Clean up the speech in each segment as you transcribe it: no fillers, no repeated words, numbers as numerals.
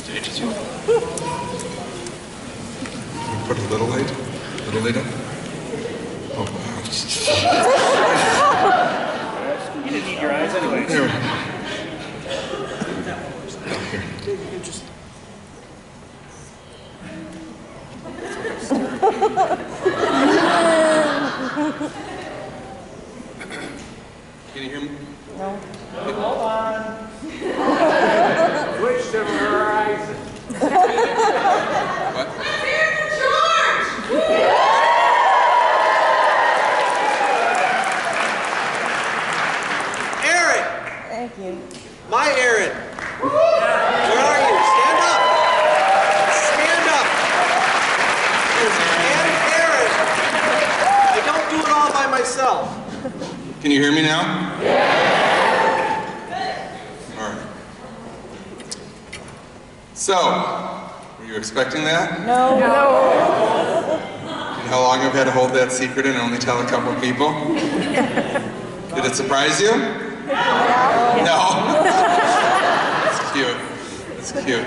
Stage is yours. Put a little light? A little light up? Oh, wow. You didn't need your eyes anyway. Here. Can you hear me? No. Hold on. Switch to Verizon. What? Aaron! Thank you. My Aaron! Where are you? Stand up! Stand up! And Aaron! I don't do it all by myself. Can you hear me now? All right. So, were you expecting that? No. And how long I've had to hold that secret and only tell a couple of people? Did it surprise you? No. That's cute. That's cute.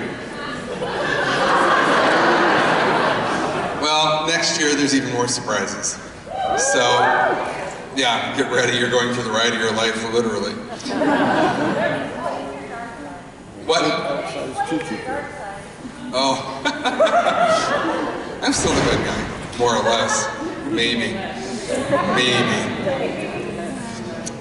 Well, next year there's even more surprises. So, yeah, get ready. You're going for the ride of your life, literally. What? Oh. I'm still the good guy, more or less. Maybe. Maybe.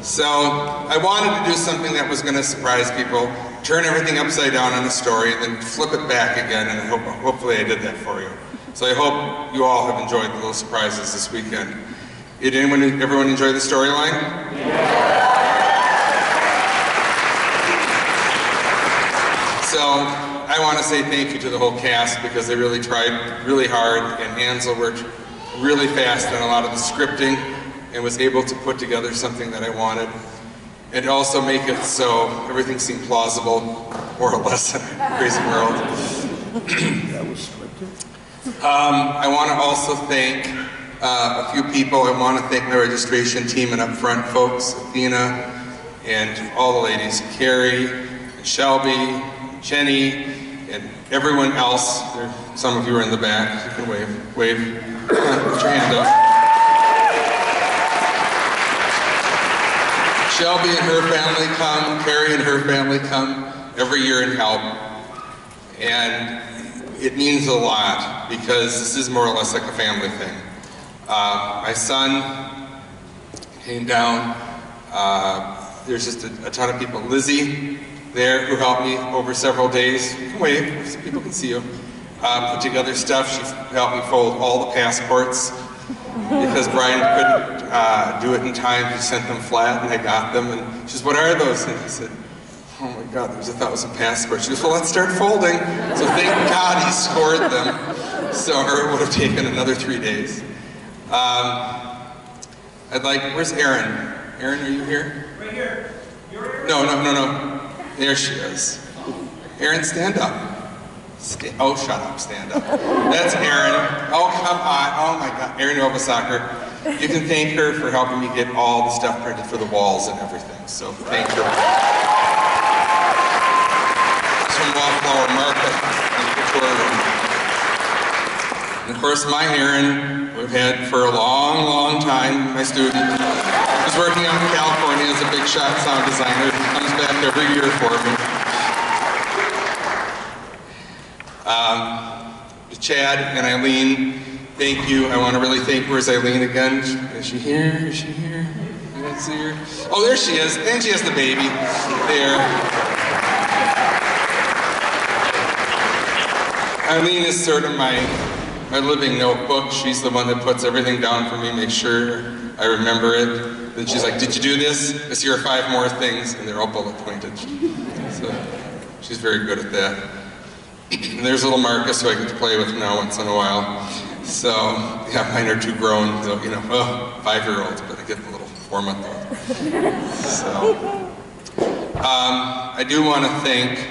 So, I wanted to do something that was going to surprise people, turn everything upside down on the story, and then flip it back again, and hopefully I did that for you. So I hope you all have enjoyed the little surprises this weekend. Did everyone enjoy the storyline? So, I want to say thank you to the whole cast because they really tried really hard, and Ansel worked really fast on a lot of the scripting and was able to put together something that I wanted and also make it so everything seemed plausible, more or less, in a crazy world. I want to also thank a few people. I want to thank my registration team and upfront folks, Athena and all the ladies, Carrie, and Shelby, and Jenny, and everyone else. Some of you are in the back. You can wave. Put your hand up. Shelby and her family come, Carrie and her family come every year and help. And it means a lot because this is more or less like a family thing. My son came down. There's just a ton of people. Lizzie there who helped me over several days. You can wave so people can see you. Put together stuff. She helped me fold all the passports because Brian couldn't do it in time. He sent them flat and I got them. And she says, "What are those?" And I said, "Oh my God, there's 1,000 passports." She goes, "Well, let's start folding." So thank God he scored them. So or it would have taken another 3 days. Where's Erin? Erin, are you here? Right here. You're No. There she is. Erin, stand up. Oh, shut up, stand up. That's Erin. Oh, come on. Oh my God. Erin Novosakar. You can thank her for helping me get all the stuff printed for the walls and everything. So thank her. It's from Wallflower Market in Victoria. And of course, my Erin, we've had for a long, long time, my student. He's working out in California as a big shot sound designer. He comes back every year for me. Chad and Eileen, thank you. I want to really thank, where's Eileen again? Is she here? Is she here? I don't see her. Oh, there she is. And she has the baby there. Eileen is sort of my living notebook. She's the one that puts everything down for me, make sure I remember it. Then she's like, "Did you do this? Because here are 5 more things," and they're all bullet pointed. So she's very good at that. And there's little Marcus who I get to play with now once in a while. So, yeah, mine are too grown, so, 5-year-olds, but I get the little 4-month-old. So, I do want to thank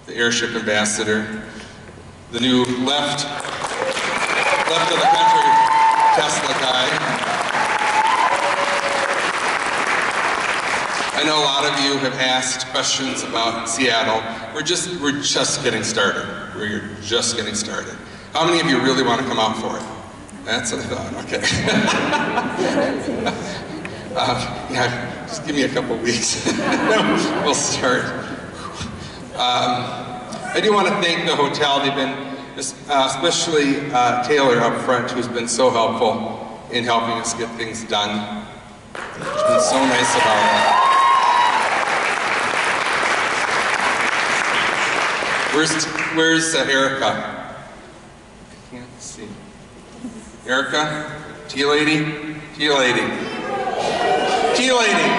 the airship ambassador, the new left of the country Tesla guy. I know a lot of you have asked questions about Seattle. We're just getting started. We're just getting started. How many of you really want to come out for it? That's what I thought, okay. Yeah, just give me a couple weeks. We'll start. I do want to thank the hotel. They've been, especially Taylor up front, who's been so helpful in helping us get things done. She's been so nice about it. Where's Erica? I can't see. Erica? Tea lady? Tea lady. Tea lady!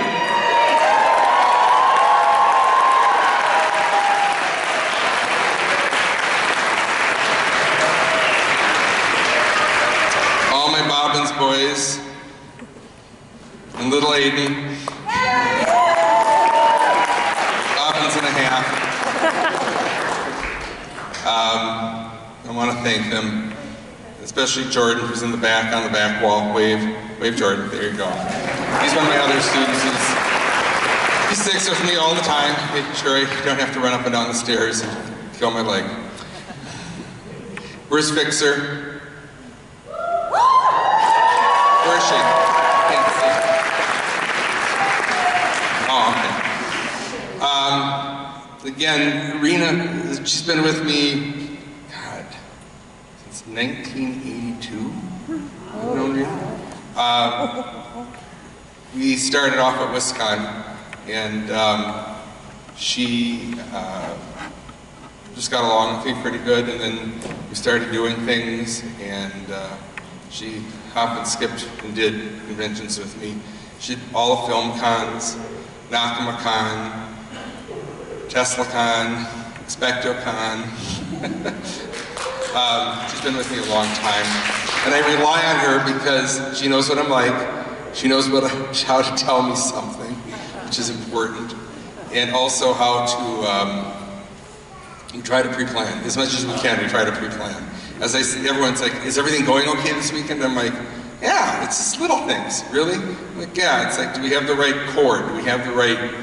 All my Bobbins boys and little Aiden. Bobbins and a half. I want to thank them, especially Jordan, who's in the back, on the back wall. Wave, Jordan, there you go. He's one of my other students. He sticks with me all the time, making sure I don't have to run up and down the stairs and kill my leg. Where's Fixer? Where is she? Can't see. Oh, okay. Again, Rena, she's been with me, God, since 1982. I've known Rena. We started off at Wisconsin, and she just got along with me pretty good, and then we started doing things, and she hopped and skipped and did conventions with me. She did all the film cons, NACAMA-Con, TeslaCon, Expecto-Con. She's been with me a long time, and I rely on her because she knows what I'm like. She knows how to tell me something, which is important, and also how to try to pre-plan. As much as we can, we try to pre-plan. As I say, everyone's like, is everything going okay this weekend? I'm like, yeah, it's just little things, really? I'm like, yeah, it's like, do we have the right chord? Do we have the right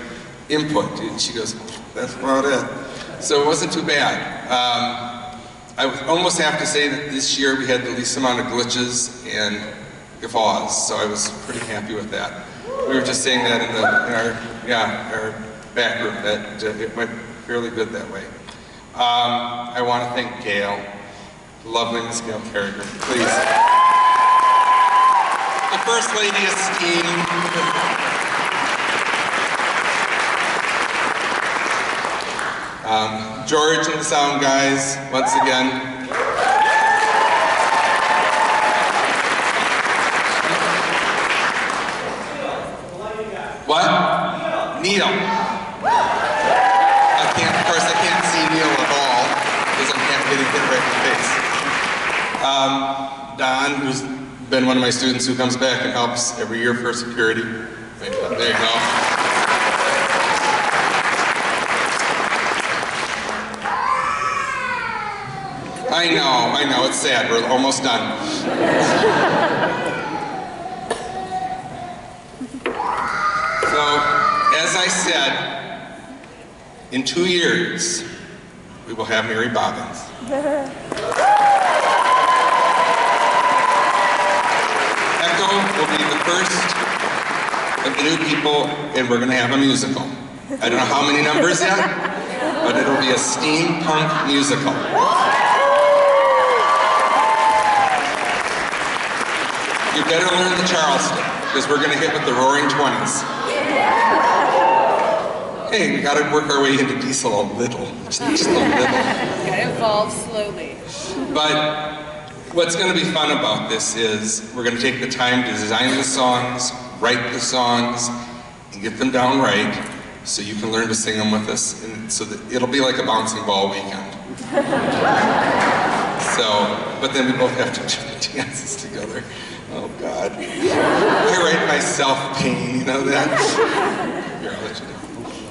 input? And she goes, that's about it. So it wasn't too bad. I would almost have to say that this year we had the least amount of glitches and guffaws, so I was pretty happy with that. We were just saying that in our back room, that it went fairly good that way. I want to thank Gail, the lovely Miss Gail Carriger, please. The First Lady esteemed. George and the sound guys, once again. What? Neil. Of course, I can't see Neil at all because I'm getting hit right in the face. Don, who's been one of my students who comes back and helps every year for security. There you go. I know, it's sad. We're almost done. So, as I said, in 2 years, we will have Mary Bobbins. Echo will be the first of the new people, and we're going to have a musical. I don't know how many numbers yet, but it'll be a steampunk musical. You better learn the Charleston, because we're going to hit with the Roaring 20s. Hey, we got to work our way into diesel a little, just a little. Gotta evolve slowly. But what's going to be fun about this is we're going to take the time to design the songs, write the songs, and get them down right, so you can learn to sing them with us, and so that it'll be like a bouncing ball weekend. So, but then we both have to do the dances together. Oh God. I write myself pain, you know that? Here, I'll let you know.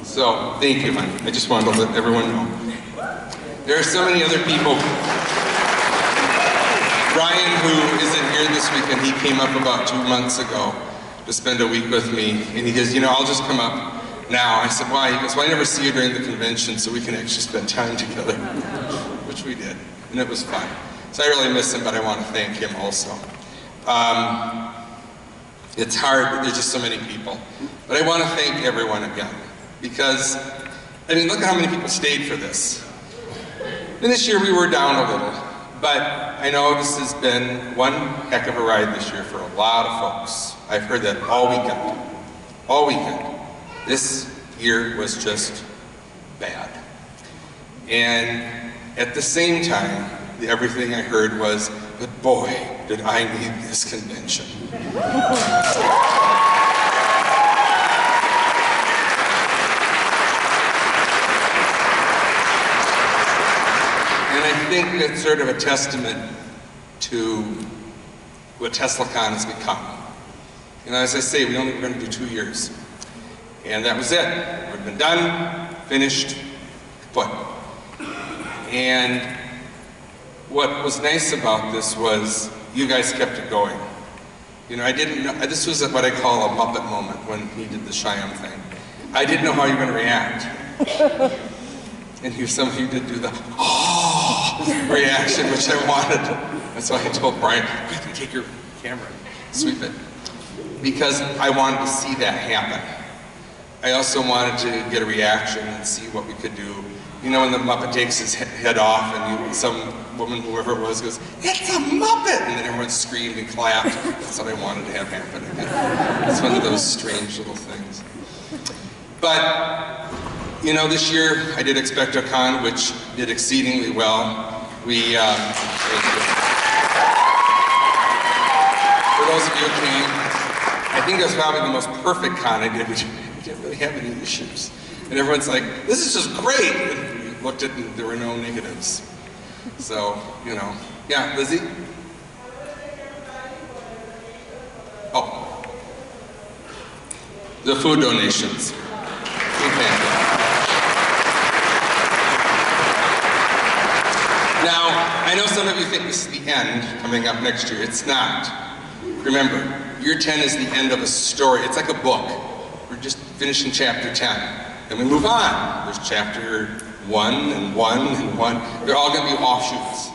So, thank you, honey. I just wanted to let everyone know. There are so many other people. Brian, who isn't here this weekend, he came up about 2 months ago to spend a week with me, and he goes, you know, I'll just come up now. I said, why? He goes, well, I never see you during the convention, so we can actually spend time together, which we did, and it was fun. So I really miss him, but I want to thank him also. It's hard, there's just so many people. But I want to thank everyone again, because, I mean, look at how many people stayed for this. And this year we were down a little, but I know this has been one heck of a ride this year for a lot of folks. I've heard that all weekend. All weekend. This year was just bad. And at the same time, everything I heard was, but boy, did I need this convention. And I think that's sort of a testament to what TeslaCon has become. You know, as I say, we only were going to do 2 years. And that was it. We've been done, finished, kaput. And what was nice about this was you guys kept it going. You know, I didn't know, this was what I call a Muppet moment when he did the Cheyenne thing. I didn't know how you were going to react. And some of you did do the oh reaction, which I wanted. That's why I told Brian, quickly take your camera, sweep it. Because I wanted to see that happen. I also wanted to get a reaction and see what we could do. You know, when the Muppet takes his head off and some woman, whoever it was, goes, it's a Muppet! And then everyone screamed and clapped. That's what I wanted to have happen again. It's one of those strange little things. But, you know, this year I did TeslaCon, which did exceedingly well. We, for those of you who came, I think it was probably the most perfect con I did. We didn't really have any issues. And everyone's like, this is just great! And we looked at it and there were no negatives. So, you know. Yeah, Lizzie? Oh. The food donations. Food pantry. Now, I know some of you think this is the end coming up next year. It's not. Remember, year 10 is the end of a story. It's like a book. We're just finishing chapter 10. Then we move on. There's chapter 1 and 1 and 1. They're all going to be offshoots.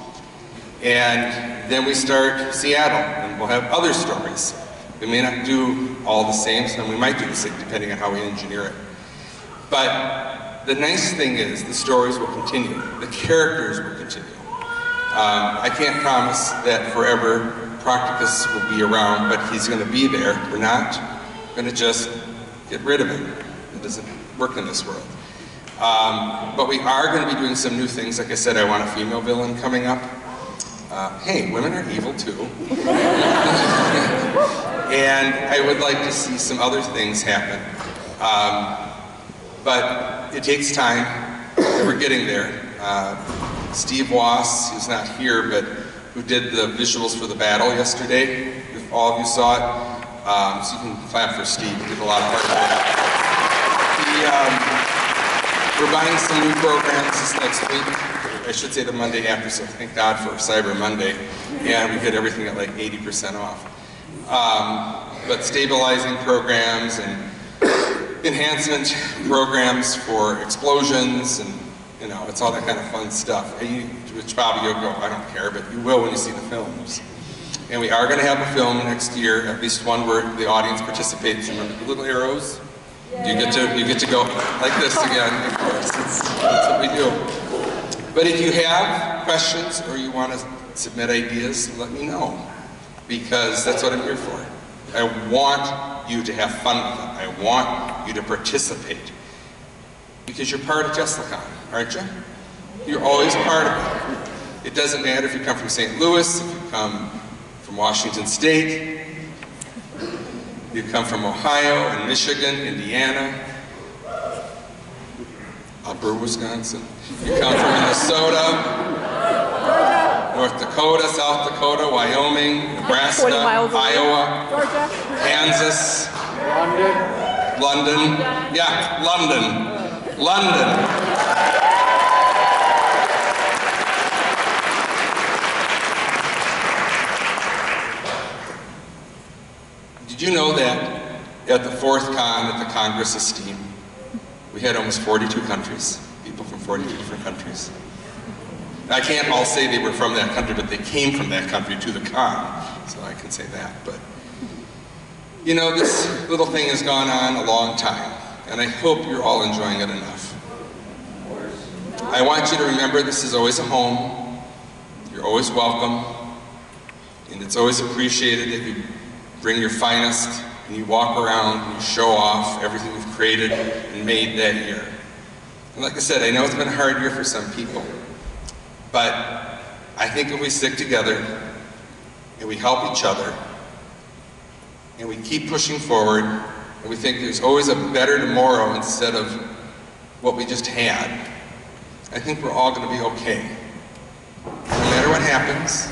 And then we start Seattle, and we'll have other stories. We may not do all the same, so we might do the same depending on how we engineer it. But the nice thing is the stories will continue. The characters will continue. I can't promise that forever Procticus will be around, but he's going to be there. We're not going to just get rid of him. It doesn't work in this world. But we are going to be doing some new things. Like I said, I want a female villain coming up. Hey, women are evil too. And I would like to see some other things happen. But it takes time. We're getting there. Steve Wass, who's not here, but who did the visuals for the battle yesterday, if all of you saw it. So you can clap for Steve, he did a lot of hard work. We're buying some new programs this next week. I should say the Monday after, so thank God for Cyber Monday. And we get everything at like 80% off. But stabilizing programs and enhancement programs for explosions, and you know, it's all that kind of fun stuff. Which probably you'll go, I don't care, but you will when you see the films. And we are going to have a film next year, at least one where the audience participates. Remember the little arrows? You get to go like this again. Of course, that's what we do. But if you have questions or you want to submit ideas, let me know, because that's what I'm here for. I want you to have fun with it. I want you to participate, because you're part of TeslaCon, aren't you? You're always part of it. It doesn't matter if you come from St. Louis, if you come from Washington State, you come from Ohio and Michigan, Indiana, Upper Wisconsin. You come from Minnesota, North Dakota, South Dakota, Wyoming, Nebraska, Iowa, Kansas, London. Yeah, London. Did you know that at the 4th con at the Congress Esteem, We had almost 42 countries, people from 42 different countries. I can't all say they were from that country, but they came from that country to the con, so I can say that. But you know, this little thing has gone on a long time, and I hope you're all enjoying it enough. I want you to remember this is always a home, you're always welcome, and it's always appreciated if you bring your finest and you walk around and you show off everything you've created and made that year. And like I said, I know it's been a hard year for some people, but I think if we stick together and we help each other and we keep pushing forward and we think there's always a better tomorrow instead of what we just had, I think we're all going to be okay. No matter what happens,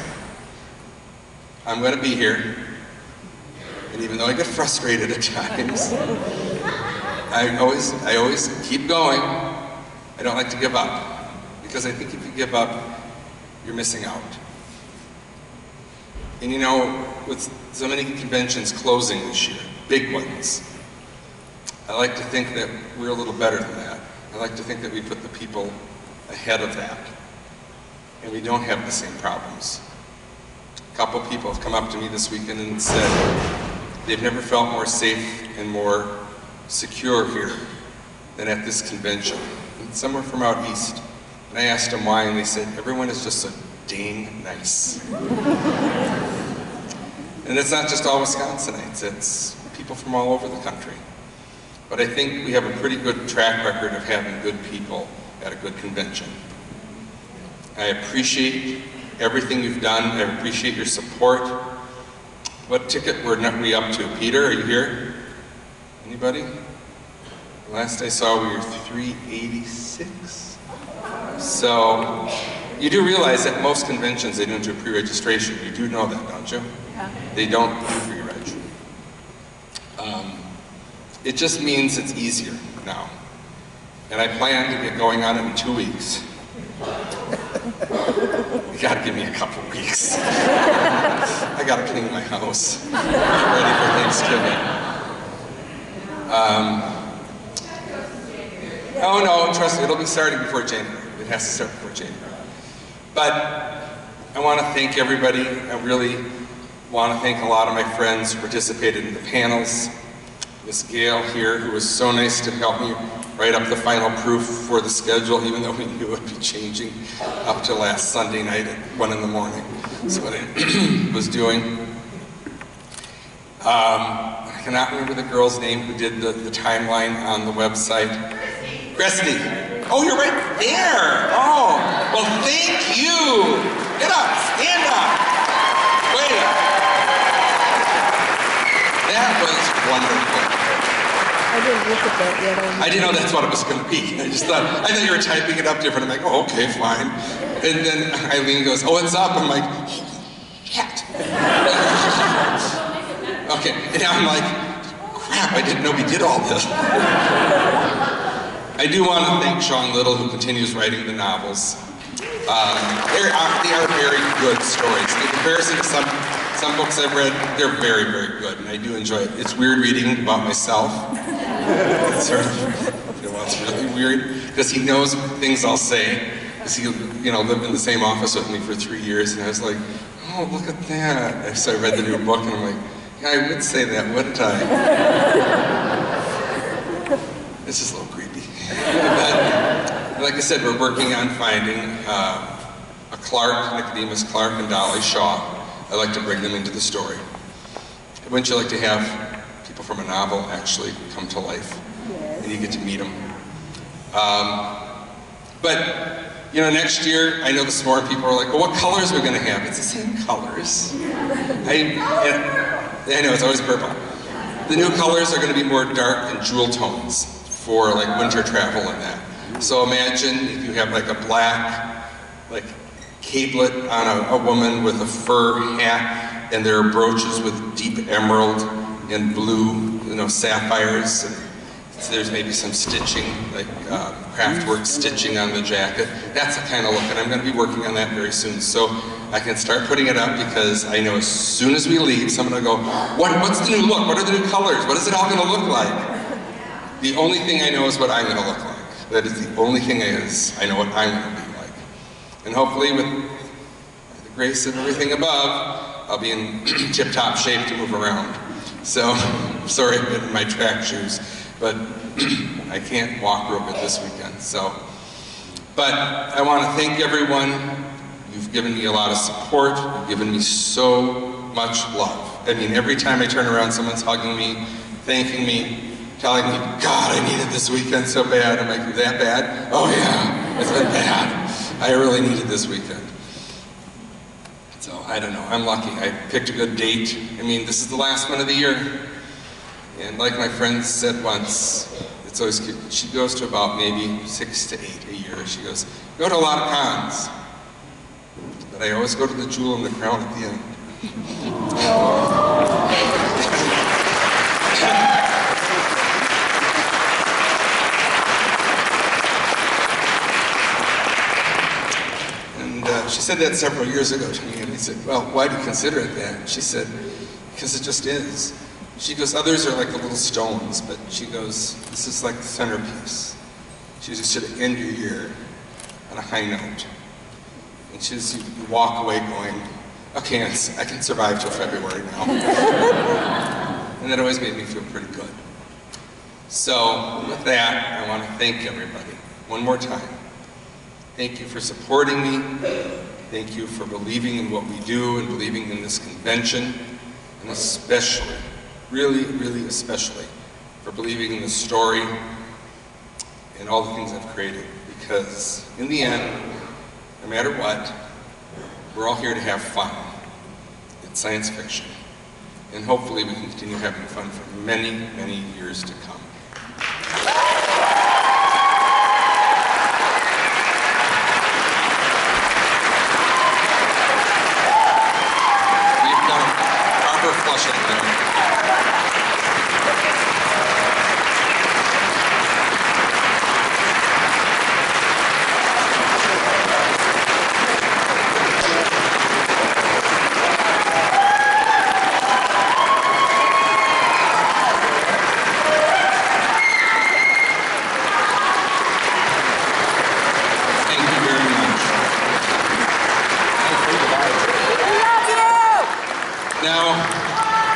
I'm going to be here. And even though I get frustrated at times, I always keep going. I don't like to give up. Because I think if you give up, you're missing out. And you know, with so many conventions closing this year, big ones, I like to think that we're a little better than that. I like to think that we put the people ahead of that. And we don't have the same problems. A couple people have come up to me this weekend and said they've never felt more safe and more secure here than at this convention. And some were from out east. And I asked them why, and they said, everyone is just so dang nice. And it's not just all Wisconsinites, it's people from all over the country. But I think we have a pretty good track record of having good people at a good convention. I appreciate everything you've done. I appreciate your support. What ticket were we up to? Peter, are you here? Anybody? Last I saw we were 386. So you do realize that most conventions they don't do pre-registration. You do know that, don't you? Yeah. They don't do pre-reg. It just means it's easier now. And I plan to get going on it in 2 weeks. You gotta give me a couple weeks. I gotta clean my house. Get ready for Thanksgiving. Oh no, trust me, it'll be starting before January. It has to start before January. But I want to thank everybody. I really want to thank a lot of my friends who participated in the panels. Miss Gail here, who was so nice to help me write up the final proof for the schedule, even though we knew it would be changing up to last Sunday night at 1 in the morning. That's what I was doing. I cannot remember the girl's name who did the timeline on the website. Christy. Oh, you're right there. Oh, well, thank you. Get up, stand up. Wait. That was wonderful. I didn't look at that yet. I didn't know that's what it was going to be. I thought you were typing it up different. I'm like, oh, okay, fine. And then Eileen goes, oh, it's up. I'm like, shit. Okay, and now I'm like, crap, I didn't know we did all this. I do want to thank Sean Little, who continues writing the novels. They are very good stories. In comparison to some books I've read, they're very, very good, and I do enjoy it. It's weird reading about myself. It's sort of, it's really weird, because he knows things I'll say, because he, lived in the same office with me for 3 years, and I was like, oh, look at that. So I read the new book, and I'm like, yeah, I would say that, wouldn't I? It's just a little creepy. But, like I said, we're working on finding a Clark, Nicodemus Clark, and Dolly Shaw. I'd like to bring them into the story. Wouldn't you like to have people from a novel actually come to life? Yes. And you get to meet them. But, next year, I know this morning people are like, well, what colors are we going to have? It's the same colors. I know, it's always purple. The new colors are going to be more dark and jewel tones for like winter travel and that. So imagine if you have like a black, like capelet on a woman with a fur hat, and there are brooches with deep emerald and blue, sapphires. And so there's maybe some stitching, like craftwork stitching on the jacket. That's the kind of look, and I'm going to be working on that very soon. So I can start putting it up, because I know as soon as we leave, someone will go, what's the new look? What are the new colors? What is it all going to look like? The only thing I know is what I'm going to look like. That is the only thing I know what I'm going to be like. And hopefully with the grace of everything above, I'll be in tip-top shape to move around. So, sorry I've been in my track shoes, but I can't walk real good this weekend. So, but I want to thank everyone. You've given me a lot of support. You've given me so much love. I mean, every time I turn around, someone's hugging me, thanking me, telling me, God, I needed this weekend so bad. I'm like, that bad? Oh yeah, it's been bad. I really needed this weekend. So, I don't know, I'm lucky. I picked a good date. I mean, this is the last one of the year. And like my friend said once, it's always cute. She goes to about maybe 6 to 8 a year. She goes, I go to a lot of cons, but I always go to the jewel in the crown at the end. She said that several years ago to me, and I said, well, why do you consider it that? She said, because it just is. She goes, others are like the little stones, but she goes, this is like the centerpiece. She just should end your year on a high note. And she just, you walk away going, okay, I can survive till February now. And that always made me feel pretty good. So with that, I want to thank everybody one more time. Thank you for supporting me. Thank you for believing in what we do and believing in this convention. And especially, really, really especially, for believing in the story and all the things I've created. Because in the end, no matter what, we're all here to have fun. It's science fiction. And hopefully we can continue having fun for many, many years to come.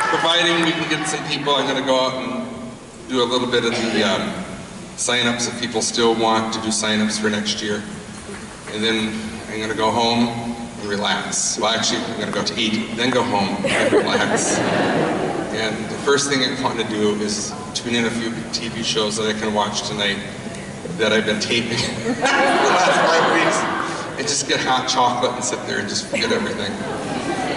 Providing we can get some people, I'm going to go out and do a little bit of the sign-ups if people still want to do sign-ups for next year. And then I'm going to go home and relax. Well, actually, I'm going to go to eat, then go home and relax. And the first thing I want to do is tune in a few TV shows that I can watch tonight that I've been taping for the last 5 weeks. And just get hot chocolate and sit there and just forget everything.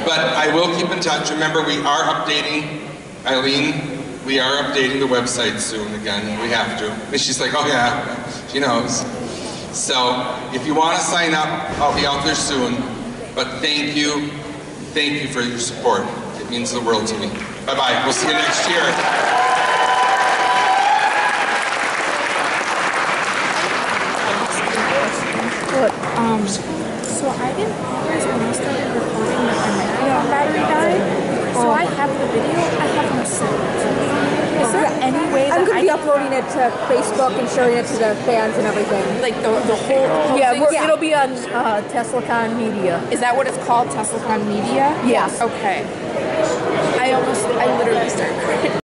But I will keep in touch. Remember, we are updating, Eileen, we are updating the website soon again. We have to. And she's like, oh yeah, she knows. So if you want to sign up, I'll be out there soon. But thank you for your support. It means the world to me. Bye-bye. We'll see you next year. But, so I didn't realize when I started recording that my microphone battery died. So I have the video, I have no sound. Is there any way that I'm going to be uploading it to Facebook and sharing it to the fans and everything. Like the whole Yeah, thing? it'll be on TeslaCon Media. Is that what it's called, TeslaCon Media? Yes. Okay. I literally started crying.